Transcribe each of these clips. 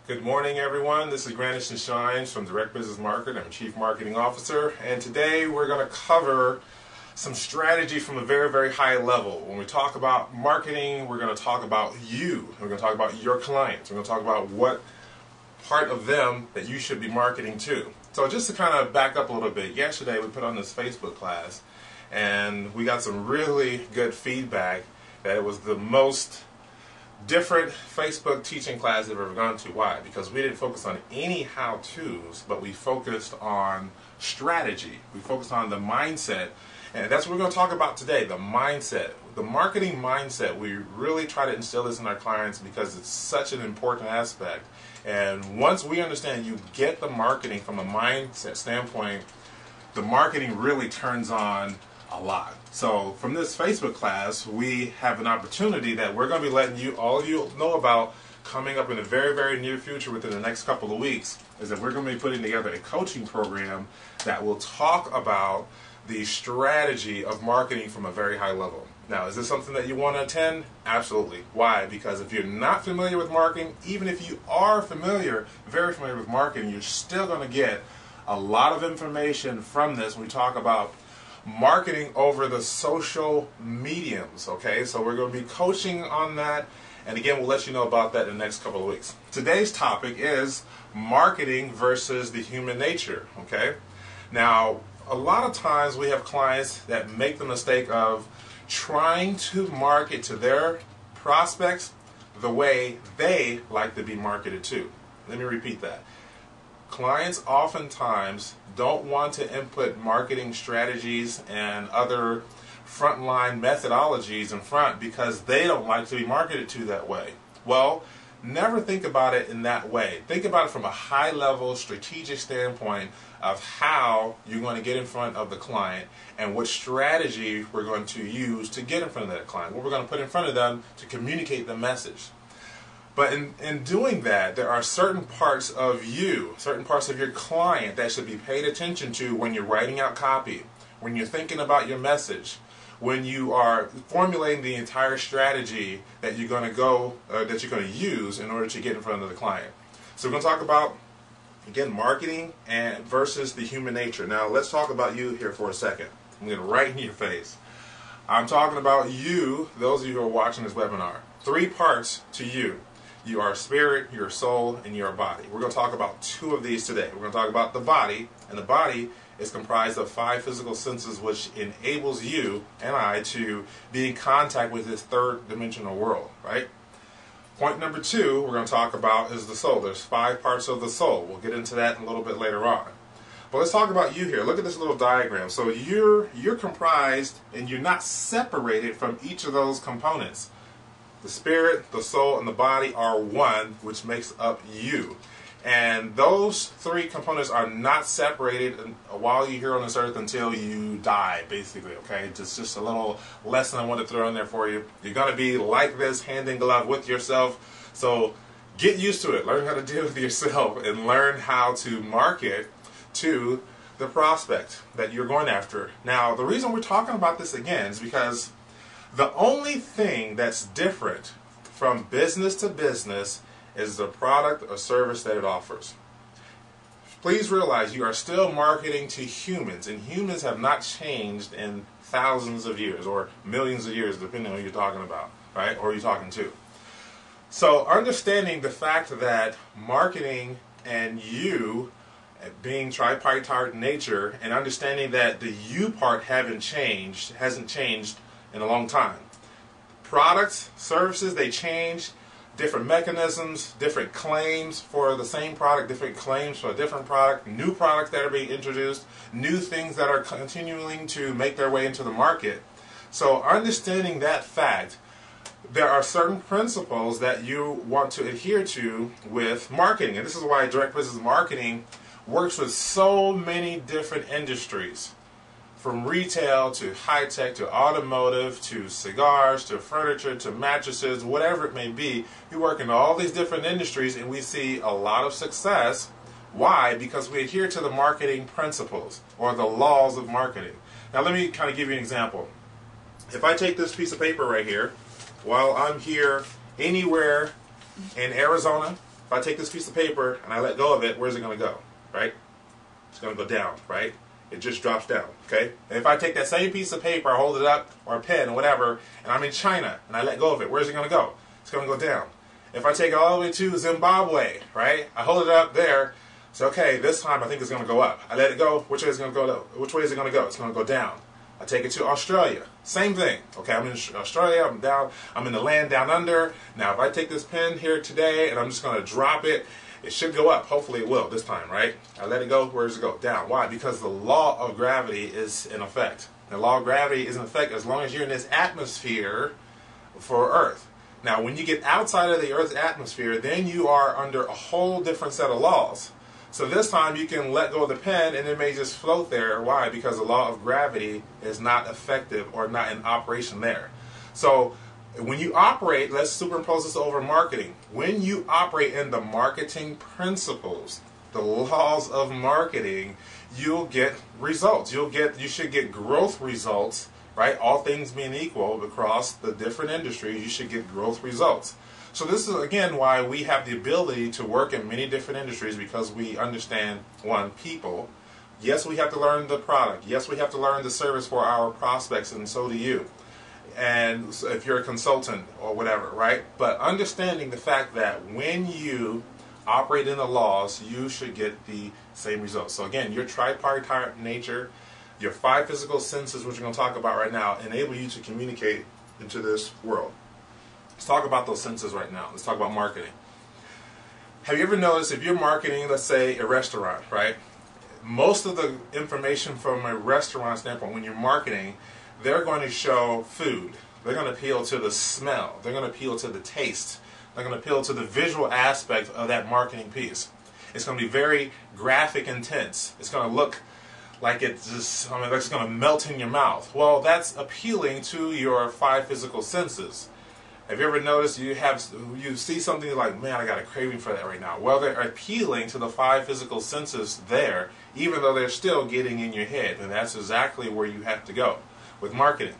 Good morning, everyone. This is Granison Shines from Direct Business Marketing. I'm Chief Marketing Officer, and today we're going to cover some strategy from a very, very high level. When we talk about marketing, we're going to talk about you. We're going to talk about your clients. We're going to talk about what part of them that you should be marketing to. So just to kind of back up a little bit, yesterday we put on this Facebook class, and we got some really good feedback that it was the most different Facebook teaching class I've ever gone to. Why? Because we didn't focus on any how-tos, but we focused on strategy. We focused on the mindset, and that's what we're going to talk about today, the mindset. The marketing mindset, we really try to instill this in our clients because it's such an important aspect. And once we understand you get the marketing from a mindset standpoint, the marketing really turns on a lot. So from this Facebook class, we have an opportunity that we're going to be letting all of you know about coming up in the very, very near future within the next couple of weeks, is that we're going to be putting together a coaching program that will talk about the strategy of marketing from a very high level. Now, is this something that you want to attend? Absolutely. Why? Because if you're not familiar with marketing, even if you are very familiar with marketing, you're still going to get a lot of information from this when we talk about marketing over the social mediums. Okay, so we're going to be coaching on that, and again, we'll let you know about that in the next couple of weeks. Today's topic is marketing versus the human nature. Okay, now a lot of times we have clients that make the mistake of trying to market to their prospects the way they like to be marketed to. Let me repeat that. Clients oftentimes don't want to input marketing strategies and other frontline methodologies in front because they don't like to be marketed to that way. Well, never think about it in that way. Think about it from a high-level strategic standpoint of how you're going to get in front of the client and what strategy we're going to use to get in front of that client, what we're going to put in front of them to communicate the message. But in doing that, there are certain parts of you, certain parts of your client that should be paid attention to when you're writing out copy, when you're thinking about your message, when you are formulating the entire strategy that you're going to use in order to get in front of the client. So we're going to talk about, again, marketing and versus the human nature. Now let's talk about you here for a second. I'm going to right in your face. I'm talking about you, those of you who are watching this webinar. 3 parts to you. You are spirit, your soul, and your body. We're going to talk about 2 of these today. We're going to talk about the body, and the body is comprised of 5 physical senses, which enables you and I to be in contact with this third dimensional world, right? Point number 2 we're going to talk about is the soul. There's 5 parts of the soul. We'll get into that a little bit later on. But let's talk about you here. Look at this little diagram. So you're comprised, and you're not separated from each of those components. The spirit, the soul, and the body are one, which makes up you. And those 3 components are not separated while you're here on this earth until you die, basically, okay? Just a little lesson I want to throw in there for you. You're going to be like this, hand in glove with yourself. So get used to it. Learn how to deal with yourself and learn how to market to the prospect that you're going after. Now, the reason we're talking about this again is because the only thing that's different from business to business is the product or service that it offers. Please realize you are still marketing to humans, and humans have not changed in thousands of years or millions of years, depending on who you're talking about, right, or who you're talking to. So understanding the fact that marketing and you being tripartite nature, and understanding that the you part hasn't changed in a long time. Products, services, they change, different mechanisms, different claims for the same product, different claims for a different product, new products that are being introduced, new things that are continuing to make their way into the market. So understanding that fact, there are certain principles that you want to adhere to with marketing. And this is why direct business marketing works with so many different industries. From retail to high-tech to automotive to cigars to furniture to mattresses, whatever it may be, we work in all these different industries and we see a lot of success. Why? Because we adhere to the marketing principles or the laws of marketing. Now let me kind of give you an example. If I take this piece of paper right here, while I'm here anywhere in Arizona, if I take this piece of paper and I let go of it, where's it going to go? Right? It's going to go down, right? It just drops down, okay? And if I take that same piece of paper, I hold it up, or a pen, or whatever, and I'm in China, and I let go of it, where's it going to go? It's going to go down. If I take it all the way to Zimbabwe, right? I hold it up there, so okay, this time I think it's going to go up. I let it go, which way is it going to go? Which way is it going to go? It's going to go down. I take it to Australia, same thing. Okay, I'm in Australia, I'm down, I'm in the land down under. Now if I take this pen here today, and I'm just going to drop it, it should go up. Hopefully it will this time, right? I let it go. Where does it go? Down. Why? Because the law of gravity is in effect. The law of gravity is in effect as long as you're in this atmosphere for Earth. Now, when you get outside of the Earth's atmosphere, then you are under a whole different set of laws. So this time you can let go of the pen and it may just float there. Why? Because the law of gravity is not effective or not in operation there. So when you operate, let's superimpose this over marketing. When you operate in the marketing principles, the laws of marketing, you'll get results. You should get growth results, right? All things being equal across the different industries, you should get growth results. So this is again why we have the ability to work in many different industries, because we understand, one, people. Yes, we have to learn the product. Yes, we have to learn the service for our prospects, and so do you. And if you're a consultant or whatever, right? But understanding the fact that when you operate in the laws, you should get the same results. So again, your tripartite nature, your 5 physical senses, which we're going to talk about right now, enable you to communicate into this world. Let's talk about those senses right now. Let's talk about marketing. Have you ever noticed if you're marketing, let's say, a restaurant, right? Most of the information from a restaurant standpoint, when you're marketing, they're going to show food. They're going to appeal to the smell. They're going to appeal to the taste. They're going to appeal to the visual aspect of that marketing piece. It's going to be very graphic intense. It's going to look like it's just, it's going to melt in your mouth. Well, that's appealing to your 5 physical senses. Have you ever noticed you see something like, man, I got a craving for that right now? Well, they're appealing to the 5 physical senses there, even though they're still getting in your head. And that's exactly where you have to go with marketing.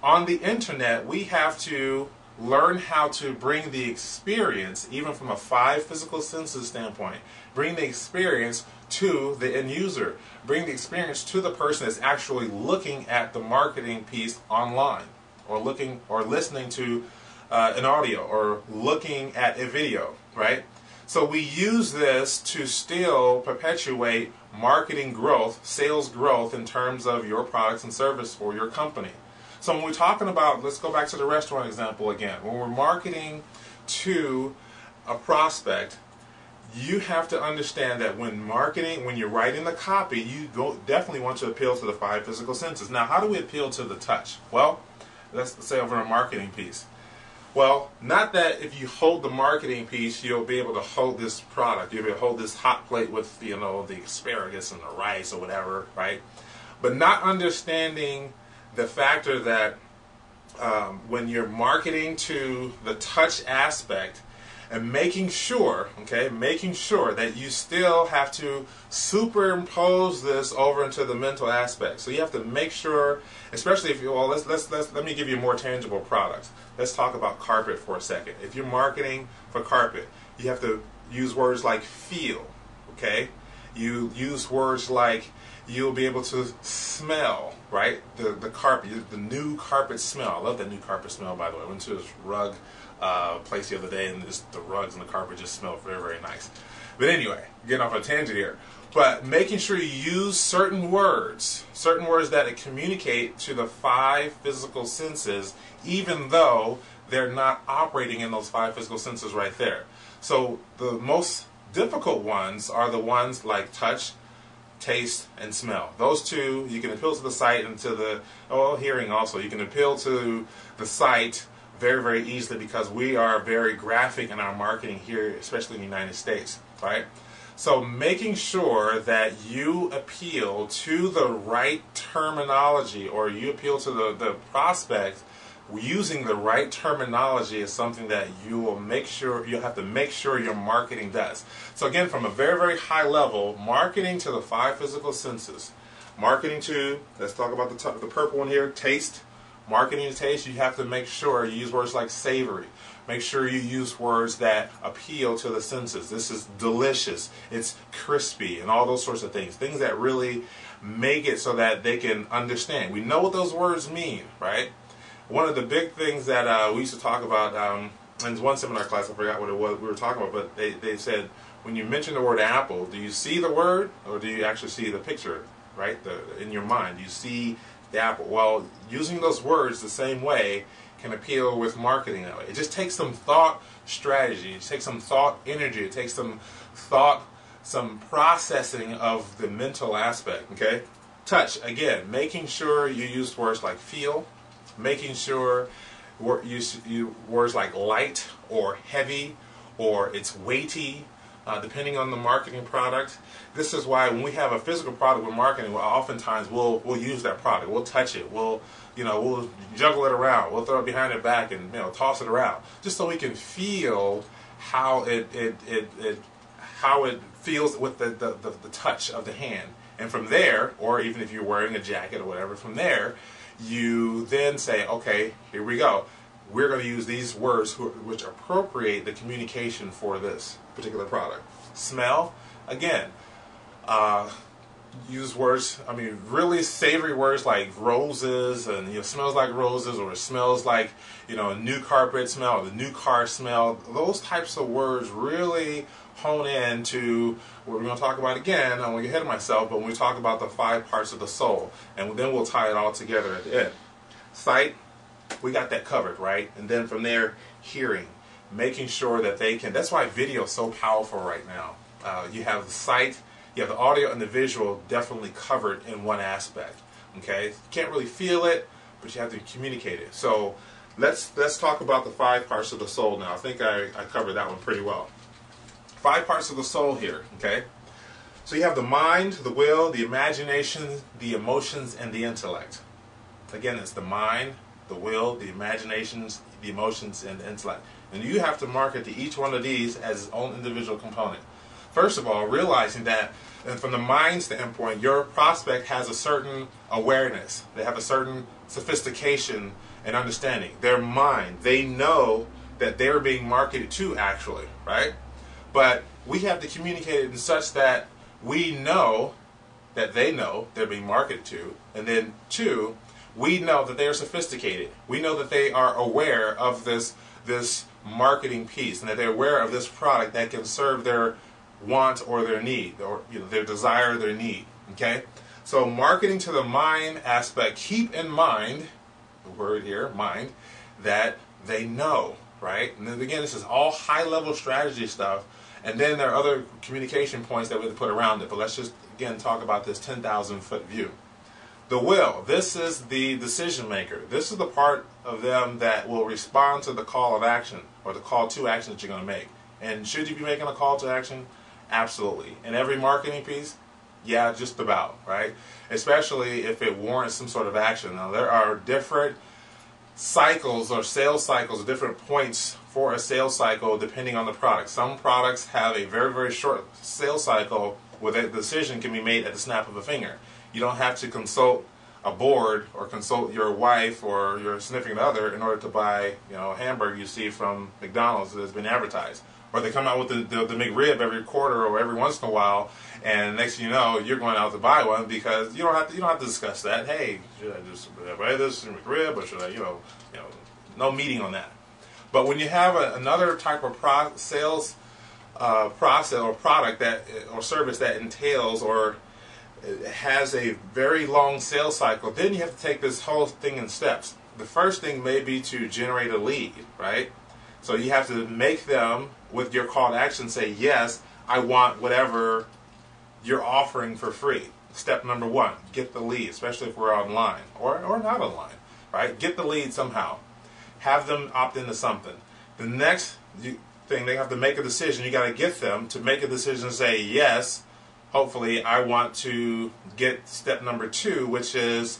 On the internet, we have to learn how to bring the experience, even from a 5 physical senses standpoint, bring the experience to the end user, bring the experience to the person that's actually looking at the marketing piece online, or looking or listening to an audio, or looking at a video, right? So we use this to still perpetuate marketing growth, sales growth in terms of your products and service for your company. So when we're talking about, let's go back to the restaurant example again. When we're marketing to a prospect, you have to understand that when marketing, when you're writing the copy, you definitely want to appeal to the 5 physical senses. Now, how do we appeal to the touch? Well, let's say over a marketing piece. Well, not that if you hold the marketing piece, you'll be able to hold this product. You'll be able to hold this hot plate with, the asparagus and the rice or whatever, right? But not understanding the factor that when you're marketing to the touch aspect, and making sure that you still have to superimpose this over into the mental aspect. So you have to make sure, especially if you, well, let me give you a more tangible product. Let's talk about carpet for a second. If you're marketing for carpet, you have to use words like feel, okay? You use words like you'll be able to smell, right? The carpet, the new carpet smell. I love that new carpet smell, by the way. I went to this rug place the other day, and the rugs and the carpet just smell very, very nice. But anyway, getting off a tangent here. But making sure you use certain words that communicate to the 5 physical senses, even though they're not operating in those 5 physical senses right there. So the most difficult ones are the ones like touch, taste, and smell. Those 2, you can appeal to the sight and to the hearing also. You can appeal to the sight very, very easily, because we are very graphic in our marketing here, especially in the United States, right? So making sure that you appeal to the right terminology, or you appeal to the prospect using the right terminology, is something that you'll have to make sure your marketing does. So again, from a very, very high level, marketing to the 5 physical senses. Marketing to, let's talk about the purple one here, taste. Marketing to taste, you have to make sure you use words like savory, Make sure you use words that appeal to the senses. This is delicious, it's crispy, and all those sorts of things. Things that really make it so that they can understand. We know what those words mean, right? One of the big things that we used to talk about in one seminar class, I forgot what it was we were talking about, but they said, when you mention the word apple, do you see the word or do you actually see the picture, right? In your mind, do you see the apple? Well, using those words the same way can appeal with marketing that way. It just takes some thought strategy, it takes some thought energy, it takes some thought, some processing of the mental aspect, okay? Touch, again, making sure you use words like feel, making sure you words like light or heavy or it's weighty, depending on the marketing product. This is why when we have a physical product with marketing, oftentimes we'll use that product. We'll touch it. We'll juggle it around. We'll throw it behind our back and toss it around, just so we can feel how it feels with the touch of the hand. And from there, or even if you're wearing a jacket or whatever, from there, you then say, okay, here we go. We're going to use these words which appropriate the communication for this particular product. Smell, again, use words, really savory words like roses, and smells like roses, or it smells like a new carpet smell, or the new car smell. Those types of words really hone in to what we're going to talk about again. I don't want to get ahead of myself, but when we talk about the 5 parts of the soul, and then we'll tie it all together at the end. Sight, we got that covered, right? And then from there, hearing, making sure that they can. That's why video is so powerful right now. You have the sight, you have the audio, and the visual definitely covered in one aspect. Okay, you can't really feel it, but you have to communicate it. So let's talk about the 5 parts of the soul now. I think I covered that one pretty well. 5 parts of the soul here. Okay, so you have the mind, the will, the imagination, the emotions, and the intellect. Again, it's the mind, the will, the imaginations, the emotions, and the intellect. And you have to market to each one of these as its own individual component. First of all, realizing that from the mind standpoint, your prospect has a certain awareness. They have a certain sophistication and understanding. Their mind, they know that they're being marketed to, actually, right? But we have to communicate it in such that we know that they know they're being marketed to, and then 2, we know that they are sophisticated. We know that they are aware of this marketing piece, and that they're aware of this product that can serve their want or their need, or their desire, their need. Okay, so marketing to the mind aspect. Keep in mind the word here, mind, that they know, right? And then again, this is all high-level strategy stuff. And then there are other communication points that we have to put around it. But let's just again talk about this 10,000-foot view. The will, this is the decision maker. This is the part of them that will respond to the call of action, or the call to action that you're going to make. And should you be making a call to action? Absolutely. In every marketing piece? Yeah, just about, right? Especially if it warrants some sort of action. Now, there are different cycles or sales cycles, different points for a sales cycle depending on the product. Some products have a very, very short sales cycle where the decision can be made at the snap of a finger. You don't have to consult a board or consult your wife or your significant other in order to buy, a hamburger you see from McDonald's that has been advertised. Or they come out with the McRib every quarter or every once in a while, and next thing you know, you're going out to buy one because you don't have to discuss that. Hey, should I just buy this McRib, or should I, no meeting on that. But when you have another type of sales process or product or service that entails or has a very long sales cycle, then you have to take this whole thing in steps. The first thing may be to generate a lead, right? So you have to make them, with your call to action, say, yes, I want whatever you're offering for free. Step number 1, get the lead, especially if we're online or not online, right? Get the lead somehow. Have them opt into something. The next thing, they have to make a decision. You got to get them to make a decision and say, yes, hopefully I want to get step number 2, which is,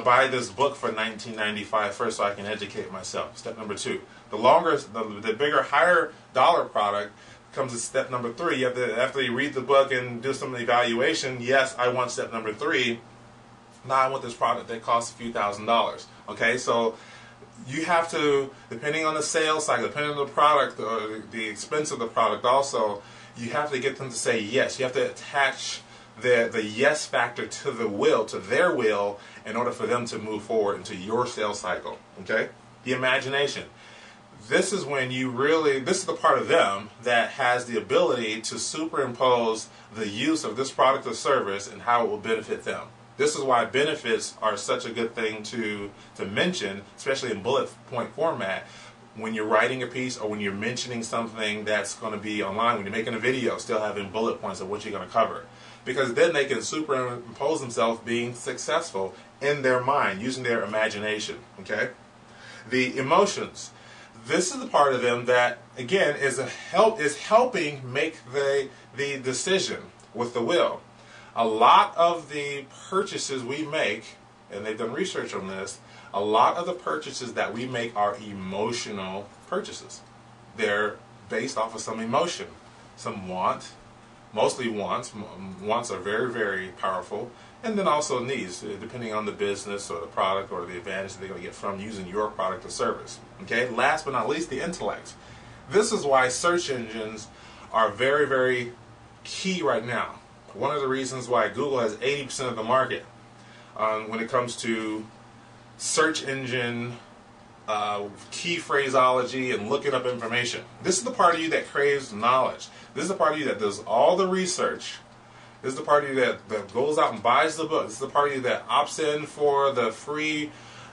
buy this book for $19.95 first so I can educate myself. Step number 2. The bigger, higher dollar product comes to step number 3. You have to, after you read the book and do some evaluation, yes, I want step number 3. Now I want this product that costs a few $1,000s. Okay, so you have to, depending on the sales cycle, depending on the product or the expense of the product also, you have to get them to say yes. You have to attach the yes factor to the will, to their will, in order for them to move forward into your sales cycle. Okay? The imagination. This is when you really, this is the part of them that has the ability to superimpose the use of this product or service and how it will benefit them. This is why benefits are such a good thing to mention, especially in bullet point format. When you're writing a piece or when you're mentioning something that's going to be online, when you're making a video, still having bullet points of what you're going to cover. Because then they can superimpose themselves being successful in their mind, using their imagination. Okay? The emotions. This is the part of them that, again, is helping make the decision with the will. A lot of the purchases we make, and they've done research on this, a lot of the purchases that we make are emotional purchases. They're based off of some emotion, some want, mostly wants. Wants are very, very powerful, and then also needs, depending on the business or the product or the advantage that they're going to get from using your product or service. Okay. Last but not least, the intellect. This is why search engines are very, very key right now. One of the reasons why Google has 80% of the market when it comes to search engine key phraseology and looking up information. This is the part of you that craves knowledge. This is the part of you that does all the research. This is the part of you that goes out and buys the book. This is the part of you that opts in for the free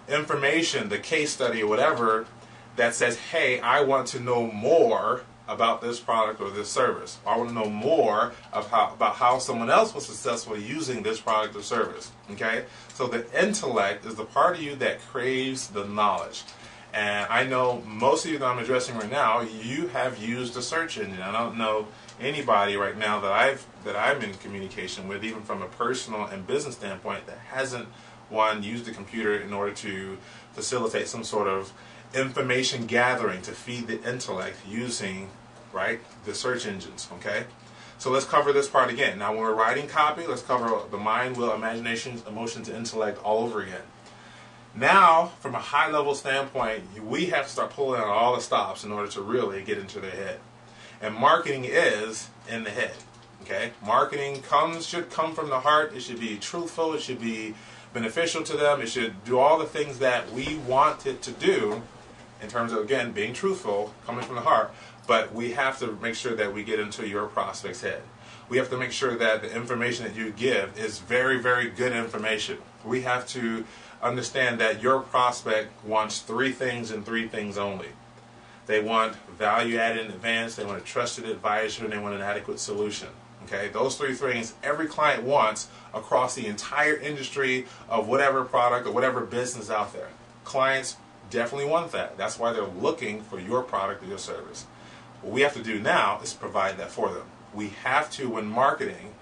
information, the case study or whatever, that says, hey, I want to know more about this product or this service. I want to know more about how someone else was successful using this product or service. Okay? So the intellect is the part of you that craves the knowledge. And I know most of you that I'm addressing right now, you have used a search engine. I don't know anybody right now that I'm in communication with, even from a personal and business standpoint, that hasn't, one, used the computer in order to facilitate some sort of information gathering to feed the intellect using, right, the search engines. Okay? So let's cover this part again. Now when we're writing copy, let's cover the mind, will, imagination, emotions, intellect all over again. Now, from a high-level standpoint, we have to start pulling out all the stops in order to really get into their head. And marketing is in the head. Okay? Marketing should come from the heart. It should be truthful. It should be beneficial to them. It should do all the things that we want it to do in terms of, again, being truthful, coming from the heart. But we have to make sure that we get into your prospect's head. We have to make sure that the information that you give is very, very good information. We have to understand that your prospect wants 3 things and 3 things only. They want value added in advance, they want a trusted advisor, and they want an adequate solution. Okay, those 3 things every client wants across the entire industry of whatever product or whatever business out there. Clients definitely want that. That's why they're looking for your product or your service. What we have to do now is provide that for them. We have to, when marketing,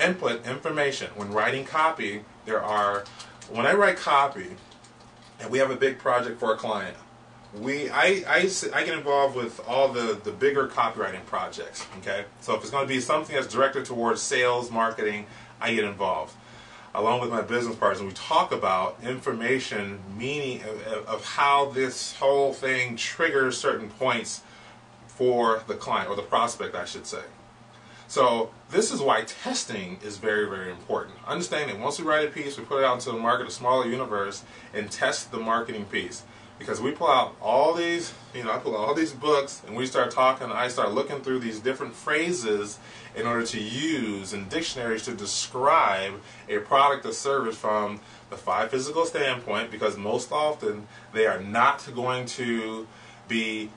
input information. When writing copy, when I write copy, and we have a big project for a client, I get involved with all the bigger copywriting projects. Okay, so if it's going to be something that's directed towards sales, marketing, I get involved along with my business partners. And we talk about information, meaning of how this whole thing triggers certain points for the client, or the prospect, I should say. So this is why testing is very, very important. Understand that once we write a piece, we put it out into the market, a smaller universe, and test the marketing piece. Because we pull out all these, I pull out all these books, and we start talking, I start looking through these different phrases in order to use in dictionaries to describe a product or service from the 5 physical standpoint, because most often they are not going to be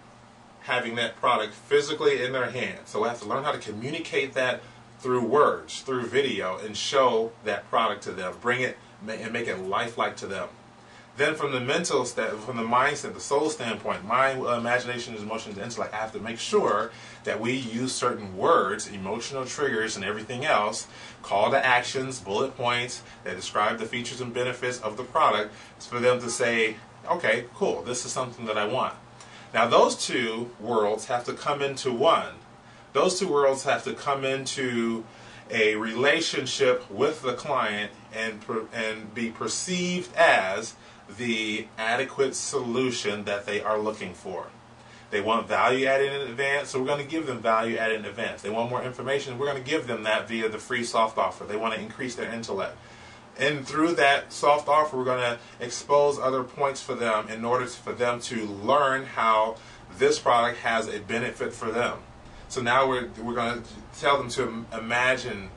having that product physically in their hands. So we have to learn how to communicate that through words, through video, and show that product to them, bring it and make it lifelike to them. Then from the mental from the mindset, the soul standpoint, mind, imagination, emotions, intellect, I have to make sure that we use certain words, emotional triggers and everything else, call to actions, bullet points that describe the features and benefits of the product, for them to say, okay, cool, this is something that I want. Now those 2 worlds have to come into one. Those 2 worlds have to come into a relationship with the client and be perceived as the adequate solution that they are looking for. They want value added in advance, so we're going to give them value added in advance. They want more information, we're going to give them that via the free soft offer. They want to increase their intellect. And through that soft offer, we're going to expose other points for them in order for them to learn how this product has a benefit for them. So now we're going to tell them to imagine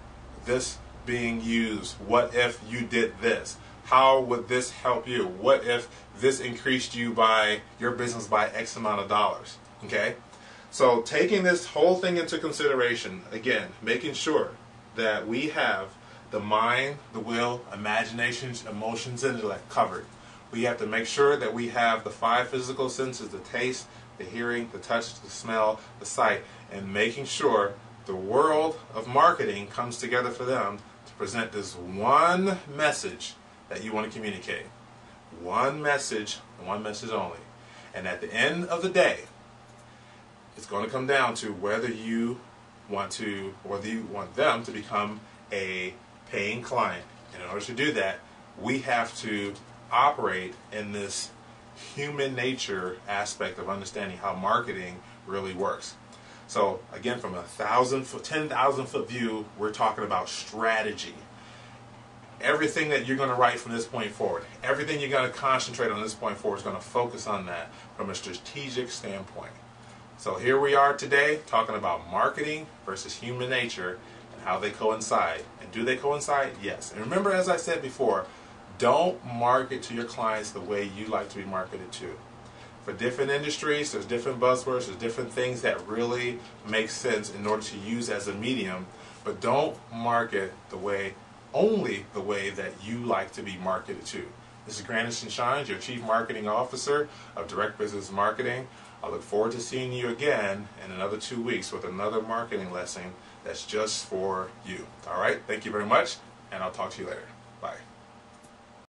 this being used. What if you did this? How would this help you? What if this increased your business by X amount of dollars? Okay? So taking this whole thing into consideration, again, making sure that we have the mind, the will, imaginations, emotions, and intellect covered. We have to make sure that we have the 5 physical senses, the taste, the hearing, the touch, the smell, the sight, and making sure the world of marketing comes together for them to present this one message that you want to communicate. One message, and one message only. And at the end of the day, it's going to come down to whether you want them to become a paying client. And in order to do that, we have to operate in this human nature aspect of understanding how marketing really works. So again, from a 10,000 foot view, we're talking about strategy. Everything that you're going to write from this point forward, everything you're going to concentrate on this point forward is going to focus on that from a strategic standpoint. So here we are today talking about marketing versus human nature and how they coincide. And do they coincide? Yes. And remember, as I said before, don't market to your clients the way you like to be marketed to. For different industries, there's different buzzwords, there's different things that really make sense in order to use as a medium, but don't market only the way that you like to be marketed to. This is Granison Shines, your Chief Marketing Officer of Direct Business Marketing. I look forward to seeing you again in another 2 weeks with another marketing lesson that's just for you. All right, thank you very much, and I'll talk to you later. Bye.